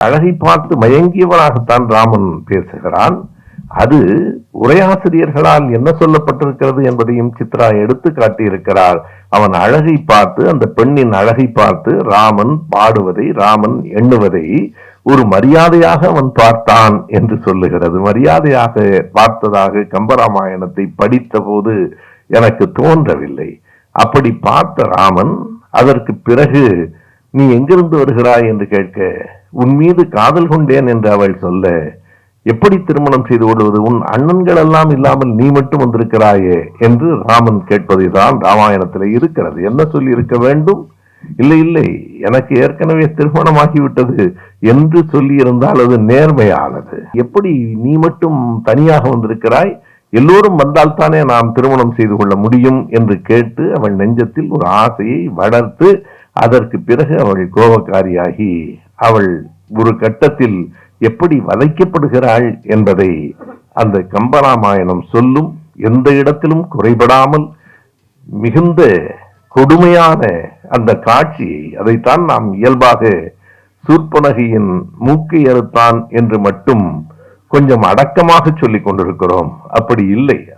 அழகை பார்த்து மயங்கியவனாகத்தான் ராமன் பேசுகிறான். அது உரையாசிரியர்களால் என்ன சொல்லப்பட்டிருக்கிறது என்பதையும் சித்ரா எடுத்து காட்டியிருக்கிறார். அவன் அழகை பார்த்து, அந்த பெண்ணின் அழகை பார்த்து ராமன் பாடுவதை, ராமன் எண்ணுவதை ஒரு மரியாதையாக அவன் பார்த்தான் என்று சொல்லுகிறது. மரியாதையாக பார்த்ததாக கம்பராமாயணத்தை படித்த போது எனக்கு தோன்றவில்லை. அப்படி பார்த்த ராமன் அதற்கு பிறகு நீ எங்கிருந்து வருகிறாய் என்று கேட்க, உன் மீது காதல் கொண்டேன் என்று அவள் சொல்ல, எப்படி திருமணம் செய்து கொள்வது, உன் அண்ணன்கள் எல்லாம் இல்லாமல் நீ மட்டும் வந்திருக்கிறாயே என்று ராமன் கேட்பதை தான் ராமாயணத்தில் இருக்கிறது. என்ன சொல்லி இருக்க வேண்டும்? இல்லை இல்லை, எனக்கு ஏற்கனவே திருமணமாகிவிட்டது என்று சொல்லி இருந்தால் அது நேர்மையானது. எப்படி நீ மட்டும் தனியாக வந்திருக்கிறாய், எல்லோரும் வந்தால் தானே நாம் திருமணம் செய்து கொள்ள முடியும் என்று கேட்டு அவள் நெஞ்சத்தில் ஒரு ஆசையை வளர்த்து, அதற்கு பிறகு அவள் கோபக்காரியாகி அவள் ஒரு கட்டத்தில் எப்படி வதைக்கப்படுகிறாள் என்பதை அந்த கம்பராமாயணம் சொல்லும். எந்த இடத்திலும் குறைபடாமல் மிகுந்த கொடுமையான அந்த காட்சியை, அதைத்தான் நாம் இயல்பாக சூர்பனகையின் மூக்கை அறுத்தான் என்று மட்டும் கொஞ்சம் அடக்கமாக சொல்லிக் கொண்டிருக்கிறோம். அப்படி இல்லை.